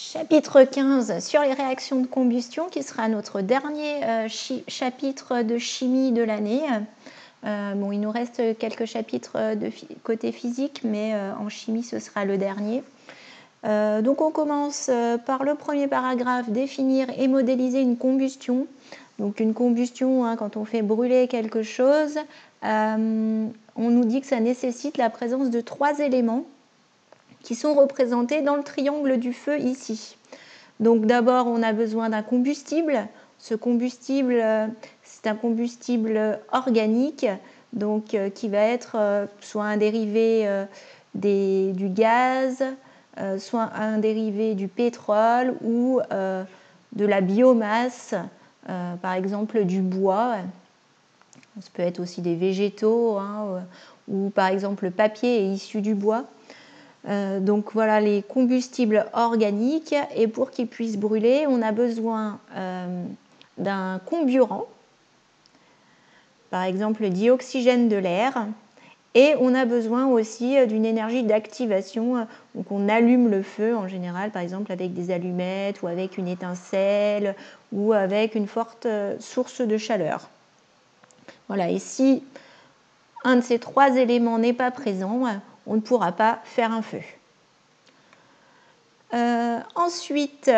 Chapitre 15 sur les réactions de combustion, qui sera notre dernier chapitre de chimie de l'année. Bon, il nous reste quelques chapitres de côté physique, mais en chimie, ce sera le dernier. Donc on commence par le premier paragraphe, définir et modéliser une combustion. Donc une combustion, hein, quand on fait brûler quelque chose, on nous dit que ça nécessite la présence de 3 éléments qui sont représentés dans le triangle du feu ici. Donc d'abord, on a besoin d'un combustible. Ce combustible, c'est un combustible organique, donc qui va être soit un dérivé du gaz, soit un dérivé du pétrole ou de la biomasse, par exemple du bois. Ça peut être aussi des végétaux, hein, ou par exemple le papier est issu du bois. Donc voilà les combustibles organiques, et pour qu'ils puissent brûler, on a besoin d'un comburant, par exemple le dioxygène de l'air, et on a besoin aussi d'une énergie d'activation. Donc on allume le feu en général, par exemple avec des allumettes ou avec une étincelle ou avec une forte source de chaleur. Voilà, et si un de ces 3 éléments n'est pas présent, on ne pourra pas faire un feu. Ensuite,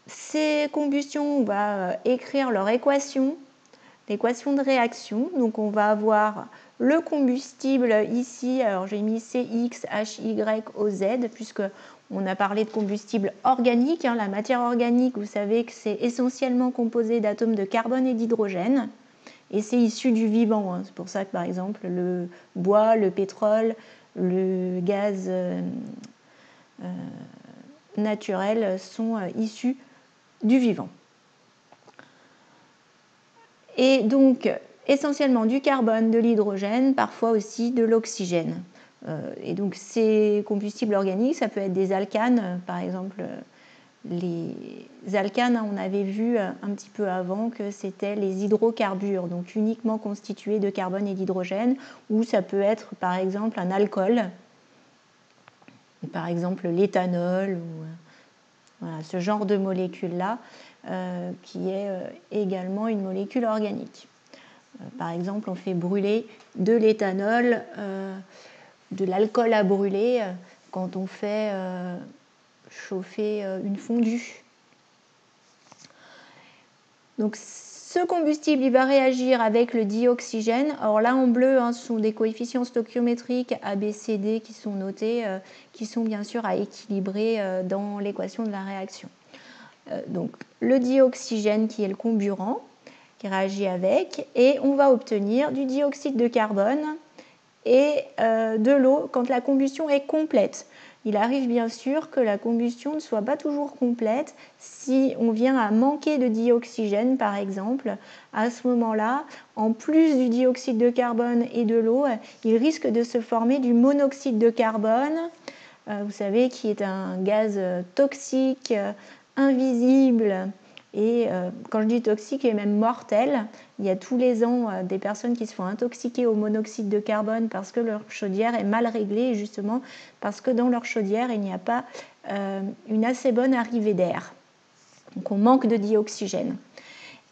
ces combustions, on va écrire leur équation, l'équation de réaction. Donc on va avoir le combustible ici, alors j'ai mis CXHYOZ, puisqu'on a parlé de combustible organique. La matière organique, vous savez que c'est essentiellement composé d'atomes de carbone et d'hydrogène, et c'est issu du vivant. C'est pour ça que par exemple le bois, le pétrole, le gaz naturels sont issus du vivant. Et donc, essentiellement du carbone, de l'hydrogène, parfois aussi de l'oxygène. Et donc, ces combustibles organiques, ça peut être des alcanes, par exemple. Les alcanes, on avait vu un petit peu avant que c'était les hydrocarbures, donc uniquement constitués de carbone et d'hydrogène, ou ça peut être par exemple un alcool, par exemple l'éthanol, ou voilà, ce genre de molécule-là, qui est également une molécule organique. Par exemple, on fait brûler de l'éthanol, de l'alcool à brûler, quand on fait chauffer une fondue. Donc, ce combustible, il va réagir avec le dioxygène. Alors là, en bleu, ce sont des coefficients stoichiométriques A, B, C, D qui sont notés, qui sont bien sûr à équilibrer dans l'équation de la réaction. Donc, le dioxygène qui est le comburant, qui réagit avec, et on va obtenir du dioxyde de carbone et de l'eau quand la combustion est complète. Il arrive bien sûr que la combustion ne soit pas toujours complète. Si on vient à manquer de dioxygène, par exemple, à ce moment-là, en plus du dioxyde de carbone et de l'eau, il risque de se former du monoxyde de carbone, vous savez, qui est un gaz toxique, invisible, et quand je dis toxique, il est même mortel. Il y a tous les ans des personnes qui se font intoxiquer au monoxyde de carbone parce que leur chaudière est mal réglée, justement parce que dans leur chaudière, il n'y a pas une assez bonne arrivée d'air. Donc on manque de dioxygène.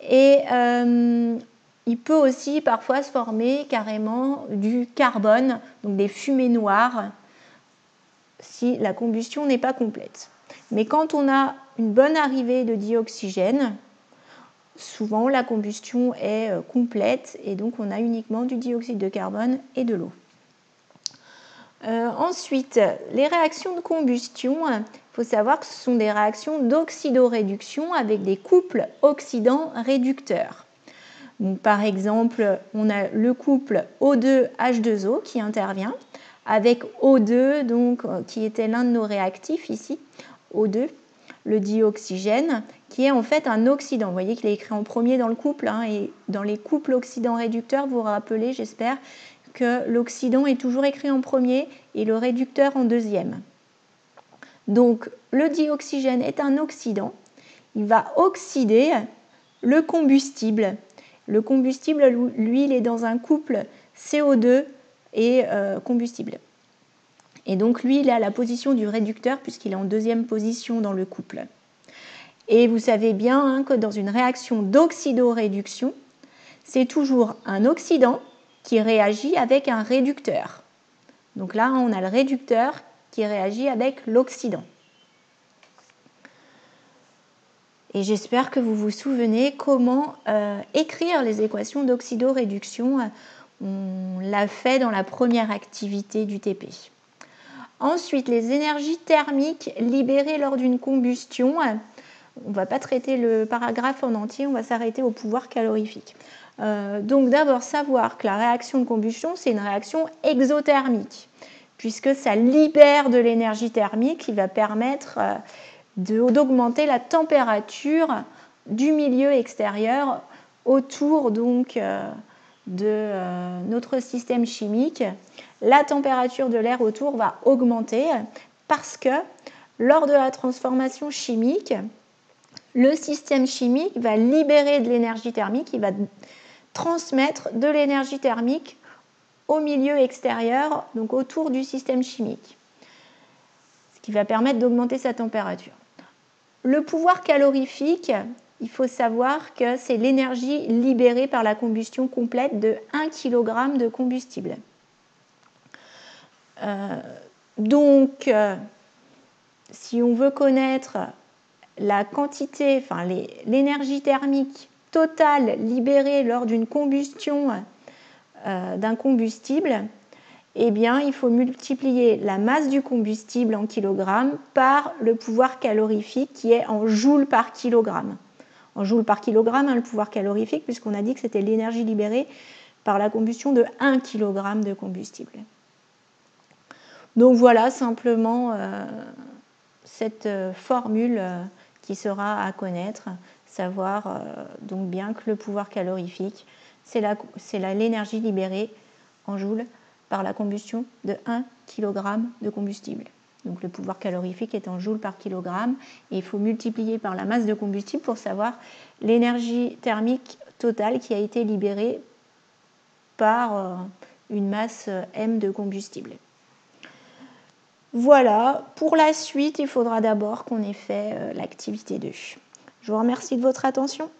Et il peut aussi parfois se former carrément du carbone, donc des fumées noires, si la combustion n'est pas complète. Mais quand on a une bonne arrivée de dioxygène, souvent la combustion est complète et donc on a uniquement du dioxyde de carbone et de l'eau. Ensuite, les réactions de combustion, il faut savoir que ce sont des réactions d'oxydoréduction avec des couples oxydants-réducteurs. Donc, par exemple, on a le couple O2H2O qui intervient avec O2, donc, qui était l'un de nos réactifs ici, O2, le dioxygène, qui est en fait un oxydant. Vous voyez qu'il est écrit en premier dans le couple, et dans les couples oxydants-réducteurs, vous vous rappelez, j'espère, que l'oxydant est toujours écrit en premier et le réducteur en deuxième. Donc, le dioxygène est un oxydant. Il va oxyder le combustible. Le combustible, lui, il est dans un couple CO2 et combustible. Et donc lui, il est à la position du réducteur puisqu'il est en deuxième position dans le couple. Et vous savez bien hein, que dans une réaction d'oxydoréduction, c'est toujours un oxydant qui réagit avec un réducteur. Donc là, on a le réducteur qui réagit avec l'oxydant. Et j'espère que vous vous souvenez comment écrire les équations d'oxydoréduction. On l'a fait dans la première activité du TP. Ensuite, les énergies thermiques libérées lors d'une combustion. On ne va pas traiter le paragraphe en entier, on va s'arrêter au pouvoir calorifique. Donc d'abord savoir que la réaction de combustion, c'est une réaction exothermique, puisque ça libère de l'énergie thermique qui va permettre d'augmenter la température du milieu extérieur autour donc, de notre système chimique. La température de l'air autour va augmenter parce que lors de la transformation chimique, le système chimique va libérer de l'énergie thermique, il va transmettre de l'énergie thermique au milieu extérieur, donc autour du système chimique, ce qui va permettre d'augmenter sa température. Le pouvoir calorifique, il faut savoir que c'est l'énergie libérée par la combustion complète de 1 kg de combustible. Donc, si on veut connaître la quantité, enfin l'énergie thermique totale libérée lors d'une combustion d'un combustible, eh bien, il faut multiplier la masse du combustible en kilogrammes par le pouvoir calorifique qui est en joules par kilogramme. En joules par kilogramme, hein, le pouvoir calorifique, puisqu'on a dit que c'était l'énergie libérée par la combustion de 1 kg de combustible. Donc voilà simplement cette formule qui sera à connaître, savoir donc bien que le pouvoir calorifique, c'est l'énergie libérée en joules par la combustion de 1 kg de combustible. Donc le pouvoir calorifique est en joules par kilogramme et il faut multiplier par la masse de combustible pour savoir l'énergie thermique totale qui a été libérée par une masse M de combustible. Voilà, pour la suite, il faudra d'abord qu'on ait fait l'activité 2. Je vous remercie de votre attention.